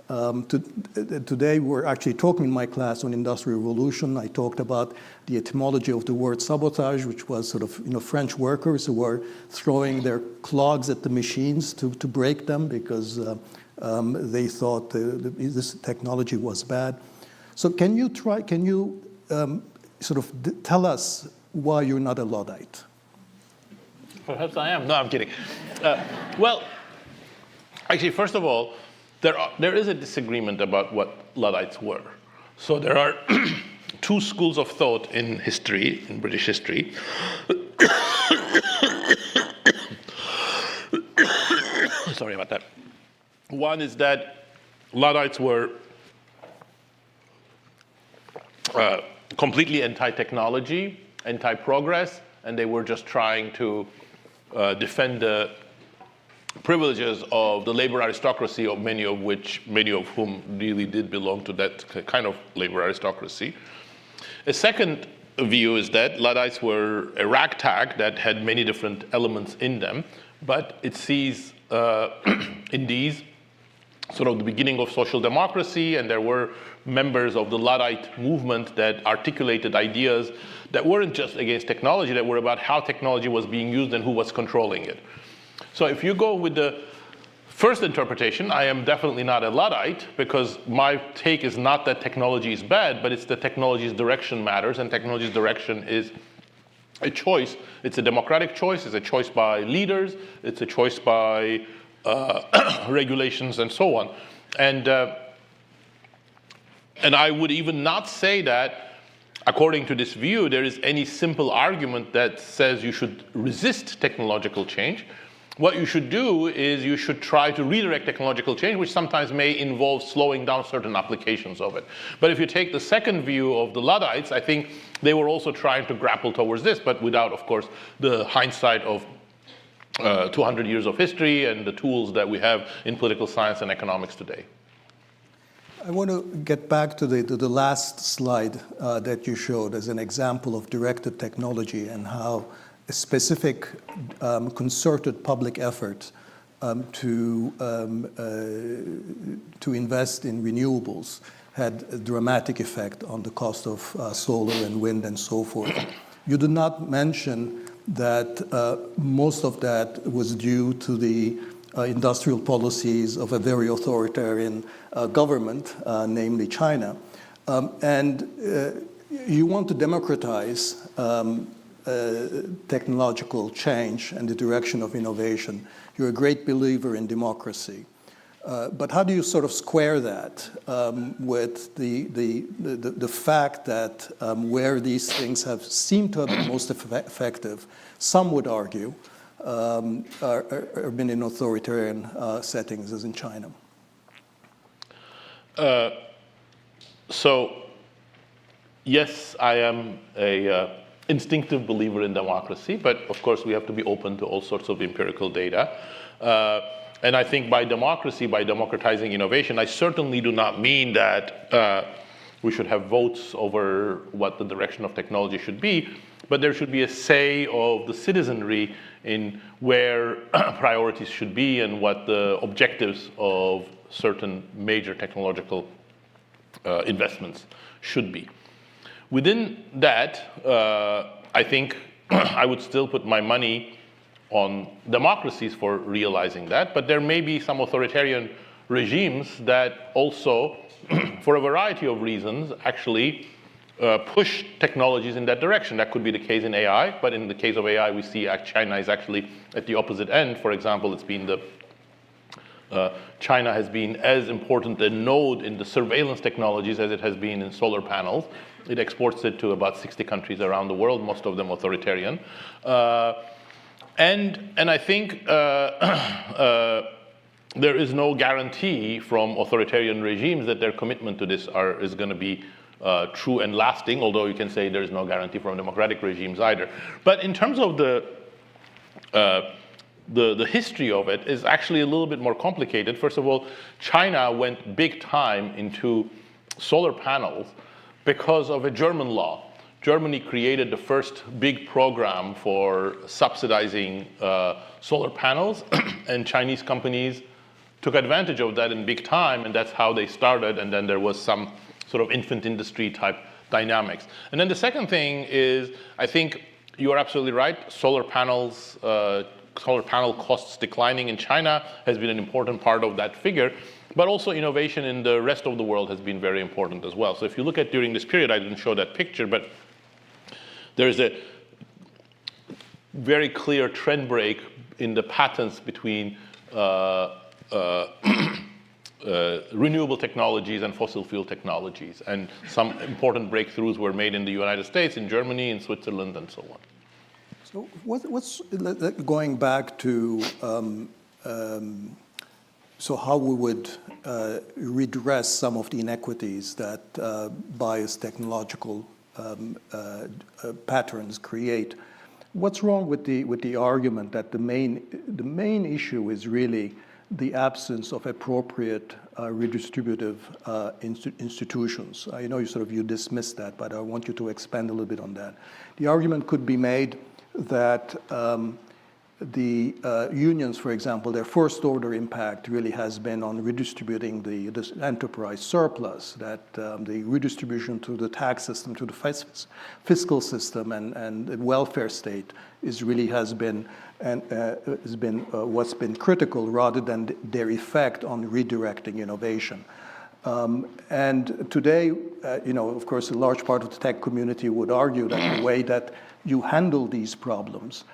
Today we're actually talking in my class on Industrial Revolution. I talked about the etymology of the word sabotage, which was sort of French workers who were throwing their clogs at the machines to break them because they thought this technology was bad. So can you sort of tell us why you're not a Luddite? Perhaps I am. No, I'm kidding. Well, actually, first of all, there is a disagreement about what Luddites were. So there are two schools of thought in history, in British history. Sorry about that. One is that Luddites were completely anti-technology, anti-progress, and they were just trying to defend the privileges of the labor aristocracy, of many of whom really did belong to that kind of labor aristocracy. A second view is that Luddites were a ragtag that had many different elements in them, but it sees in these sort of the beginning of social democracy, and there were members of the Luddite movement that articulated ideas that weren't just against technology, that were about how technology was being used and who was controlling it. So if you go with the first interpretation, I am definitely not a Luddite, because my take is not that technology is bad, but it's that technology's direction matters, and technology's direction is a choice. It's a democratic choice, it's a choice by leaders, it's a choice by regulations and so on. And I would even not say that, according to this view, there is any simple argument that says you should resist technological change. what you should do is you should try to redirect technological change, which sometimes may involve slowing down certain applications of it. But if you take the second view of the Luddites, I think they were also trying to grapple towards this, but without, of course, the hindsight of 200 years of history and the tools that we have in political science and economics today. I want to get back to the last slide that you showed as an example of directed technology and how a specific concerted public effort to invest in renewables had a dramatic effect on the cost of solar and wind and so forth. You did not mention that most of that was due to the industrial policies of a very authoritarian government, namely China. And you want to democratize technological change and the direction of innovation. You're a great believer in democracy. But how do you sort of square that with the fact that where these things have seemed to have been most effective, some would argue, are been in authoritarian settings, as in China? So, yes, I am a instinctive believer in democracy, but of course we have to be open to all sorts of empirical data. And I think by democracy, by democratizing innovation, I certainly do not mean that we should have votes over what the direction of technology should be, but there should be a say of the citizenry in where priorities should be and what the objectives of certain major technological investments should be. Within that, I think I would still put my money on democracies for realizing that, but there may be some authoritarian regimes that also, for a variety of reasons, actually push technologies in that direction. That could be the case in AI, but in the case of AI, we see China is actually at the opposite end. For example, it's been China has been as important a node in the surveillance technologies as it has been in solar panels. It exports it to about 60 countries around the world, most of them authoritarian. And I think there is no guarantee from authoritarian regimes that their commitment to this is going to be true and lasting, although you can say there is no guarantee from democratic regimes either. But in terms of the history of it is actually a little bit more complicated. First of all, China went big time into solar panels because of a German law. Germany created the first big program for subsidizing solar panels, and Chinese companies took advantage of that in big time, and that's how they started, and then there was some sort of infant industry type dynamics. And then the second thing is, I think you are absolutely right, solar panel costs declining in China has been an important part of that figure, but also innovation in the rest of the world has been very important as well. So if you look at during this period, I didn't show that picture, but there's a very clear trend break in the patents between renewable technologies and fossil fuel technologies. And some important breakthroughs were made in the United States, in Germany, in Switzerland, and so on. So what's going back to so how we would redress some of the inequities that biased technological patterns create. What's wrong with the argument that the main issue is really the absence of appropriate redistributive institutions? I know you dismissed that, but I want you to expand a little bit on that. The argument could be made that the unions, for example, their first order impact really has been on redistributing the enterprise surplus, that the redistribution to the tax system, to the fiscal system and the welfare state has been what's been critical rather than their effect on redirecting innovation. And today, of course, a large part of the tech community would argue that the way that you handle these problems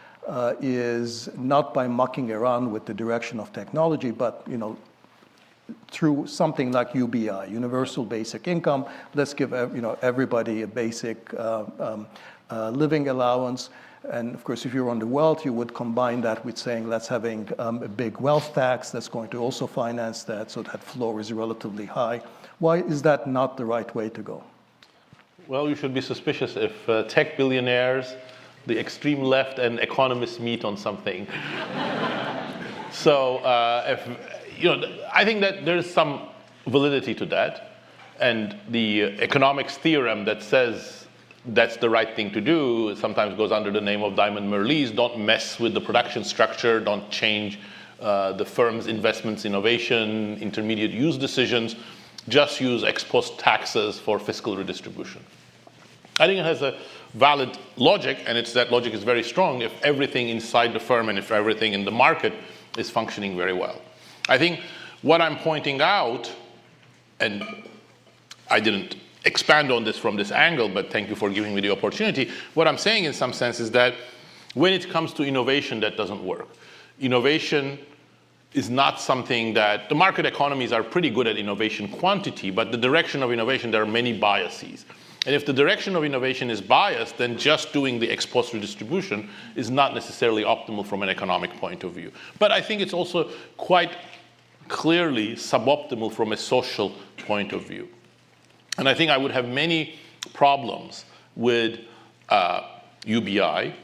is not by mucking around with the direction of technology, but through something like UBI, Universal Basic Income. Let's give everybody a basic living allowance, And of course, if you're on the wealth, you would combine that with saying, let's having a big wealth tax that's going to also finance that, so that floor is relatively high. Why is that not the right way to go? Well, you should be suspicious if tech billionaires, the extreme left, and economists meet on something. So, I think that there's some validity to that, and the economics theorem that says that's the right thing to do sometimes goes under the name of Diamond-Merlees. Don't mess with the production structure. Don't change the firm's investments, innovation, intermediate use decisions. Just use ex post taxes for fiscal redistribution. I think it has a valid logic, and that logic is very strong if everything inside the firm and if everything in the market is functioning very well. I think what I'm pointing out, and I didn't expand on this from this angle, but thank you for giving me the opportunity. What I'm saying in some sense is that when it comes to innovation, that doesn't work. Innovation is not something that the market economies are pretty good at innovation quantity, but the direction of innovation, there are many biases. And if the direction of innovation is biased, then just doing the ex post redistribution is not necessarily optimal from an economic point of view. But I think it's also quite clearly suboptimal from a social point of view. And I think I would have many problems with UBI.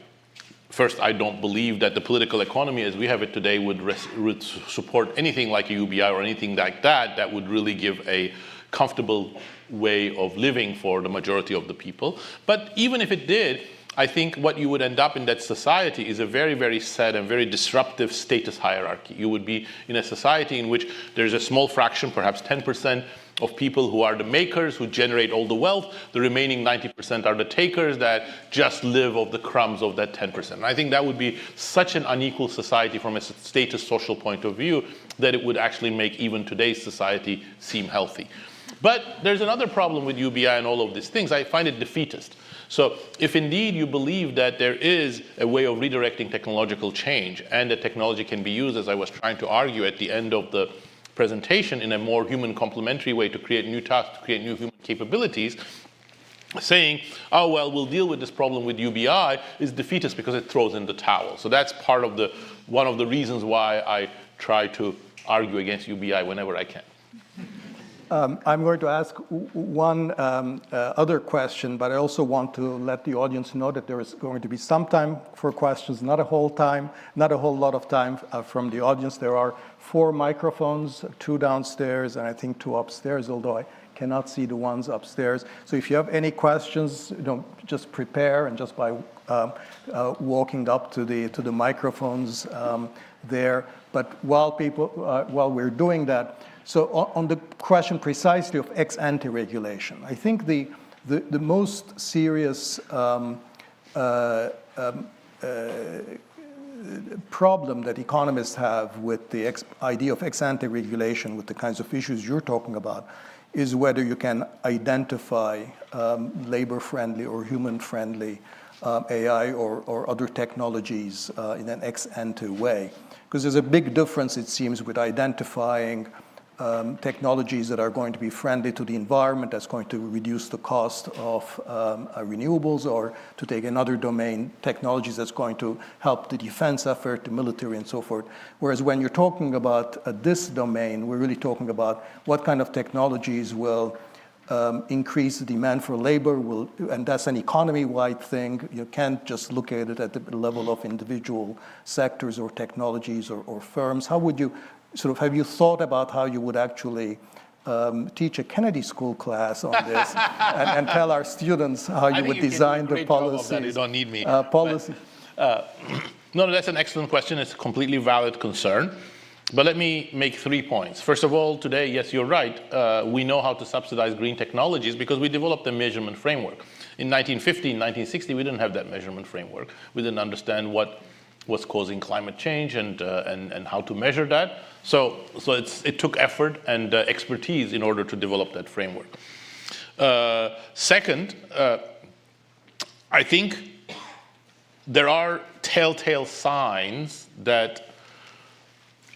First, I don't believe that the political economy as we have it today would support anything like a UBI or anything like that would really give a comfortable way of living for the majority of the people. But even if it did, I think what you would end up in that society is a very, very sad and very disruptive status hierarchy. You would be in a society in which there's a small fraction, perhaps 10%, of people who are the makers, who generate all the wealth. The remaining 90% are the takers that just live off the crumbs of that 10%. And I think that would be such an unequal society from a status social point of view that it would actually make even today's society seem healthy. But there's another problem with UBI and all of these things. I find it defeatist. So if indeed you believe that there is a way of redirecting technological change and that technology can be used, as I was trying to argue at the end of the presentation, in a more human complementary way to create new tasks, to create new human capabilities, saying, oh, well, we'll deal with this problem with UBI is defeatist because it throws in the towel. So that's part of one of the reasons why I try to argue against UBI whenever I can. I'm going to ask one other question, but I also want to let the audience know that there is going to be some time for questions, not a whole lot of time from the audience. There are 4 microphones, 2 downstairs, and I think 2 upstairs, although I cannot see the ones upstairs. So if you have any questions, just prepare, and just by walking up to the microphones there. But while we're doing that, so on the question precisely of ex ante regulation, I think the most serious problem that economists have with the idea of ex ante regulation, with the kinds of issues you're talking about, is whether you can identify labor-friendly or human-friendly AI or other technologies in an ex ante way. Because there's a big difference, it seems, with identifying technologies that are going to be friendly to the environment, that's going to reduce the cost of renewables, or to take another domain, technologies that's going to help the defense effort, the military, and so forth. Whereas when you're talking about this domain, we're really talking about what kind of technologies will increase the demand for labor, and that's an economy-wide thing. You can't just look at it at the level of individual sectors or technologies or firms. How would you have you thought about how you would actually teach a Kennedy School class on this and tell our students how you would design the policies? You don't need me. Policy. No, that's an excellent question. It's a completely valid concern. But let me make 3 points. First of all, today, yes, you're right. We know how to subsidize green technologies because we developed a measurement framework. In 1950, 1960, we didn't have that measurement framework. We didn't understand what was causing climate change and how to measure that. So it took effort and expertise in order to develop that framework. Second, I think there are telltale signs that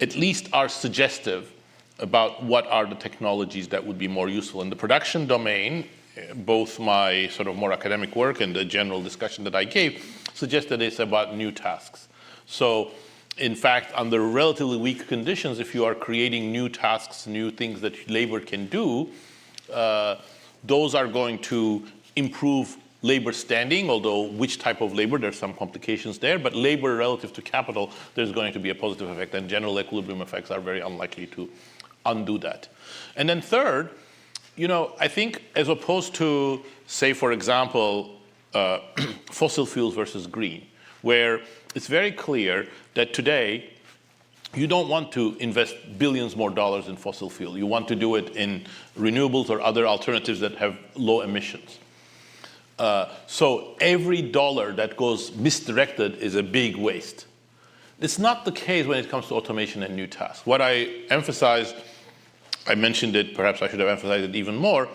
at least are suggestive about what are the technologies that would be more useful. In the production domain, both my sort of more academic work and the general discussion that I gave suggests that it's about new tasks. So, in fact, under relatively weak conditions, if you are creating new tasks, new things that labor can do, those are going to improve labor standing, although which type of labor, there's some complications there, but labor relative to capital, there's going to be a positive effect, and general equilibrium effects are very unlikely to undo that. And then third, I think as opposed to, say, for example, fossil fuels versus green, where it's very clear that today you don't want to invest billions more dollars in fossil fuel. You want to do it in renewables or other alternatives that have low emissions. So every dollar that goes misdirected is a big waste. It's not the case when it comes to automation and new tasks. What I emphasized, I mentioned it, perhaps I should have emphasized it even more.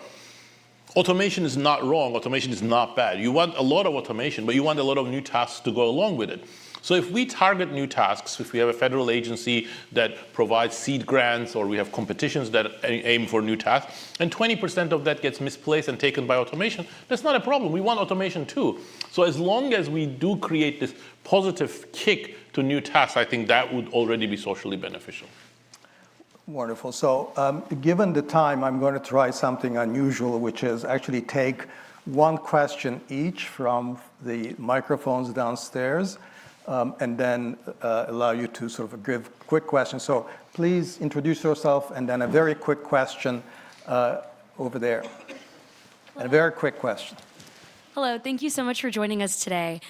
Automation is not wrong, automation is not bad. You want a lot of automation, but you want a lot of new tasks to go along with it. So if we target new tasks, if we have a federal agency that provides seed grants, or we have competitions that aim for new tasks, and 20% of that gets misplaced and taken by automation, that's not a problem. We want automation too. So as long as we do create this positive kick to new tasks, I think that would already be socially beneficial. Wonderful. So given the time, I'm going to try something unusual, which is actually take one question each from the microphones downstairs, and then allow you to sort of give quick questions. So please introduce yourself, and then a very quick question over there. And a very quick question. Hello, thank you so much for joining us today.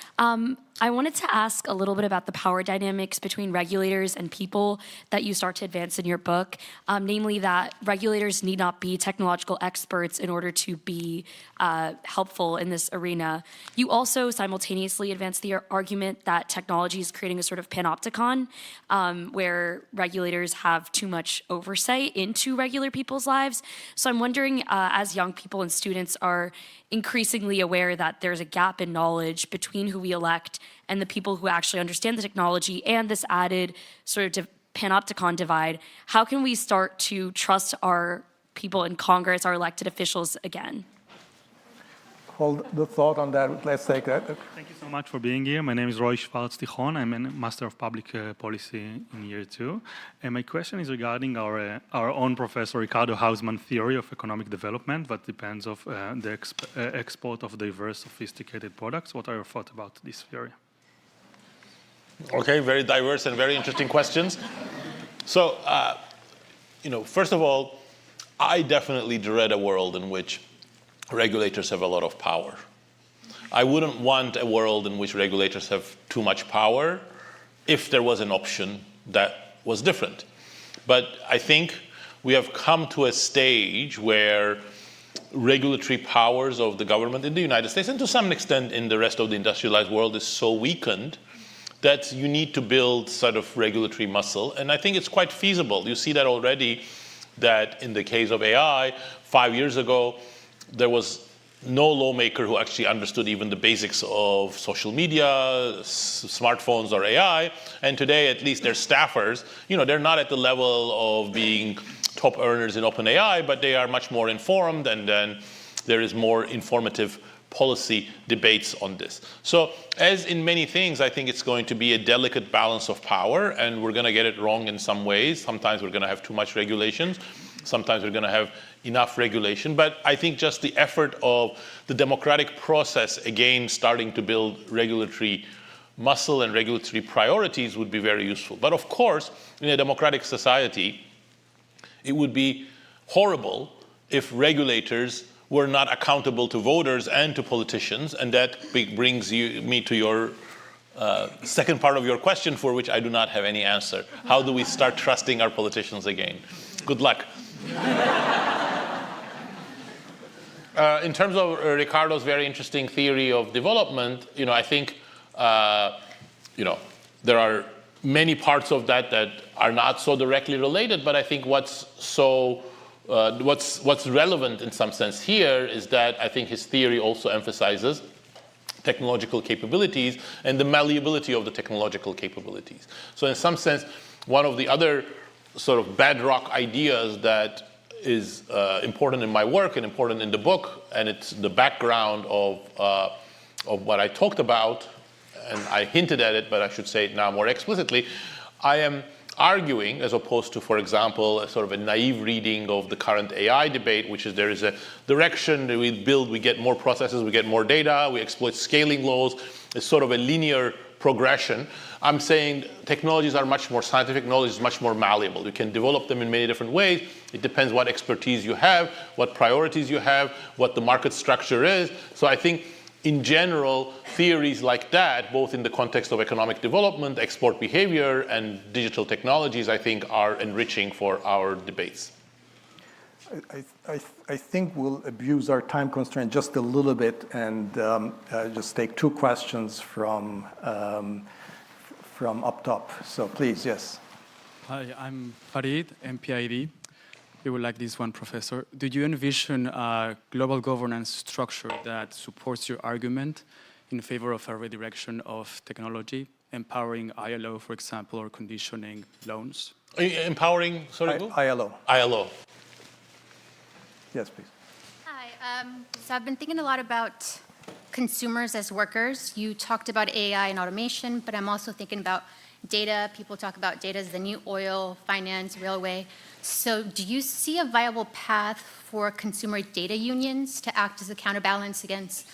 I wanted to ask a little bit about the power dynamics between regulators and people that you start to advance in your book, namely that regulators need not be technological experts in order to be helpful in this arena. You also simultaneously advance the argument that technology is creating a sort of panopticon where regulators have too much oversight into regular people's lives. So I'm wondering, as young people and students are increasingly aware that there's a gap in knowledge between who we elect and the people who actually understand the technology, and this added sort of panopticon divide, how can we start to trust our people in Congress, our elected officials again? Hold the thought on that. Let's take that. Thank you so much for being here. My name is Roy Schwarz-Tichon. I'm a Master of Public Policy in year 2. And my question is regarding our own Professor Ricardo Hausmann theory of economic development that depends on the export of diverse, sophisticated products. What are your thoughts about this theory? Okay, very diverse and very interesting questions. So, first of all, I definitely dread a world in which regulators have a lot of power. I wouldn't want a world in which regulators have too much power if there was an option that was different. But I think we have come to a stage where regulatory powers of the government in the United States, and to some extent in the rest of the industrialized world, is so weakened that you need to build sort of regulatory muscle. And I think it's quite feasible. You see that already, that in the case of AI, 5 years ago, there was no lawmaker who actually understood even the basics of social media, smartphones, or AI. And today, at least their staffers, they're not at the level of being top earners in OpenAI, but they are much more informed, and then there is more informative policy debates on this. So as in many things, I think it's going to be a delicate balance of power, and we're going to get it wrong in some ways. Sometimes we're going to have too much regulations. Sometimes we're going to have enough regulation. But I think just the effort of the democratic process, again, starting to build regulatory muscle and regulatory priorities would be very useful. But of course, in a democratic society, it would be horrible if regulators were not accountable to voters and to politicians. And that brings me to your second part of your question, for which I do not have any answer. How do we start trusting our politicians again? Good luck. In terms of Ricardo's very interesting theory of development, I think, there are many parts of that that are not so directly related, but I think what's relevant in some sense here is that I think his theory also emphasizes technological capabilities and the malleability of the technological capabilities. So in some sense, one of the other sort of bedrock ideas that is important in my work and important in the book, and it's the background of what I talked about, and I hinted at it, but I should say it now more explicitly. I am arguing, as opposed to, for example, a sort of a naive reading of the current AI debate, which is there is a direction that we get more processes, we get more data, we exploit scaling laws. It's sort of a linear progression. I'm saying technologies are much more scientific, knowledge is much more malleable. You can develop them in many different ways. It depends what expertise you have, what priorities you have, what the market structure is. So I think in general, theories like that, both in the context of economic development, export behavior, and digital technologies, I think are enriching for our debates. I think we'll abuse our time constraint just a little bit and just take two questions from up top. So please, yes. Hi, I'm Farid, MPID. We would like this one, Professor. Do you envision a global governance structure that supports your argument in favor of a redirection of technology, empowering ILO, for example, or conditioning loans? Empowering, sorry, who? ILO. ILO. Yes, please. Hi. So I've been thinking a lot about consumers as workers. You talked about AI and automation, but I'm also thinking about data. People talk about data as the new oil, finance, railway. So do you see a viable path for consumer data unions to act as a counterbalance against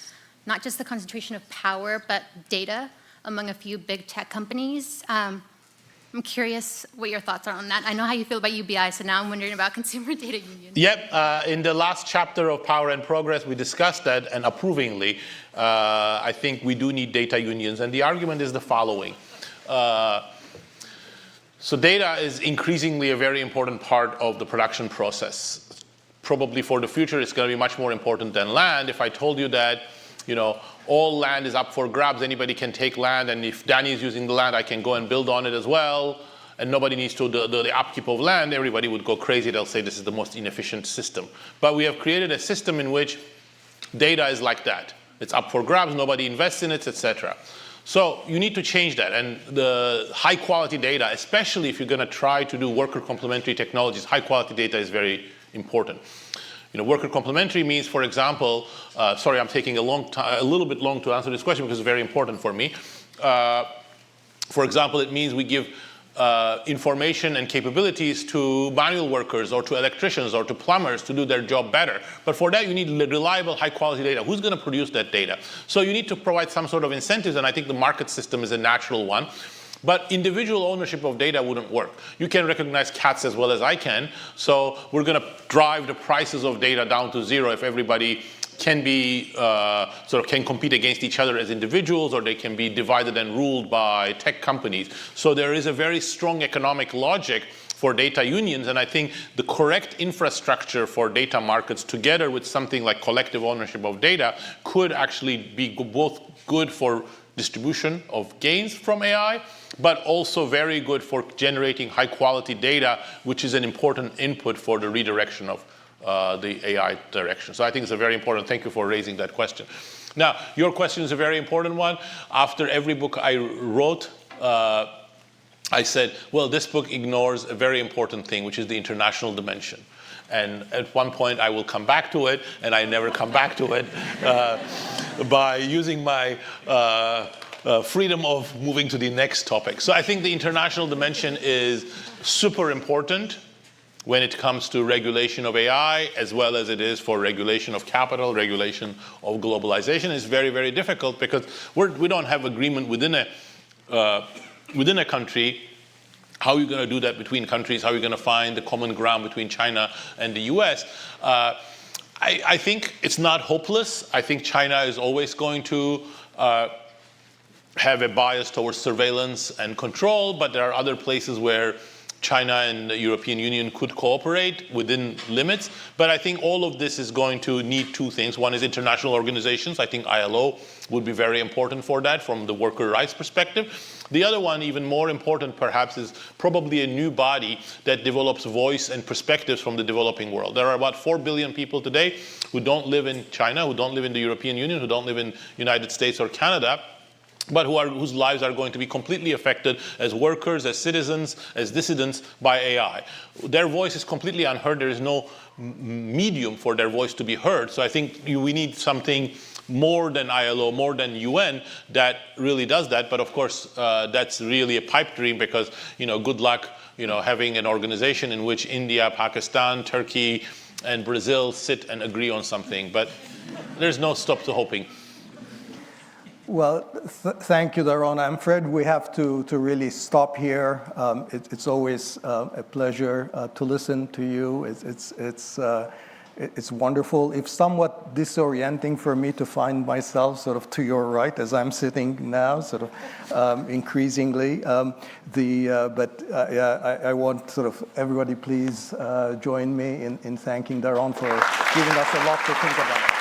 not just the concentration of power, but data among a few big tech companies? I'm curious what your thoughts are on that. I know how you feel about UBI, so now I'm wondering about consumer data unions. Yep, in the last chapter of Power and Progress, we discussed that, and approvingly, I think we do need data unions. And the argument is the following. So data is increasingly a very important part of the production process. Probably for the future, it's going to be much more important than land. If I told you that, all land is up for grabs, anybody can take land, and if Dani is using the land, I can go and build on it as well, and nobody needs to do the upkeep of land, everybody would go crazy. They'll say this is the most inefficient system. But we have created a system in which data is like that. It's up for grabs, nobody invests in it, etc. So you need to change that, and the high quality data, especially if you're going to try to do worker complementary technologies, high quality data is very important. Worker complementary means, for example, sorry, I'm taking a little bit long to answer this question because it's very important for me. For example, it means we give information and capabilities to manual workers or to electricians or to plumbers to do their job better. But for that, you need reliable, high-quality data. Who's going to produce that data? So you need to provide some sort of incentives, and I think the market system is a natural one. But individual ownership of data wouldn't work. You can recognize cats as well as I can, so we're going to drive the prices of data down to zero if everybody can be can compete against each other as individuals, or they can be divided and ruled by tech companies. So there is a very strong economic logic for data unions, and I think the correct infrastructure for data markets together with something like collective ownership of data could actually be both good for distribution of gains from AI, but also very good for generating high quality data, which is an important input for the redirection of the AI direction. So I think it's a very important, thank you for raising that question. Now, your question is a very important one. After every book I wrote, I said, well, this book ignores a very important thing, which is the international dimension. And at one point I will come back to it, and I never come back to it by using my freedom of moving to the next topic. So I think the international dimension is super important when it comes to regulation of AI, as well as it is for regulation of capital, regulation of globalization. It's very, very difficult because we don't have agreement within a country. How are you going to do that between countries? How are you going to find the common ground between China and the US? I think it's not hopeless. I think China is always going to have a bias towards surveillance and control, but there are other places where China and the European Union could cooperate within limits. But I think all of this is going to need two things. One is international organizations. I think ILO would be very important for that from the worker rights perspective. The other one, even more important perhaps, is probably a new body that develops voice and perspectives from the developing world. There are about 4 billion people today who don't live in China, who don't live in the European Union, who don't live in the United States or Canada. but whose lives are going to be completely affected as workers, as citizens, as dissidents by AI. Their voice is completely unheard. There is no medium for their voice to be heard. So I think we need something more than ILO, more than UN that really does that. But of course, that's really a pipe dream because, good luck, having an organization in which India, Pakistan, Turkey, and Brazil sit and agree on something. But there's no stop to hoping. Well, thank you, Daron. I'm afraid we have to really stop here. It's always a pleasure to listen to you. It's wonderful. It's somewhat disorienting for me to find myself sort of to your right as I'm sitting now, sort of increasingly. But I want sort of everybody please join me in thanking Daron for giving us a lot to think about.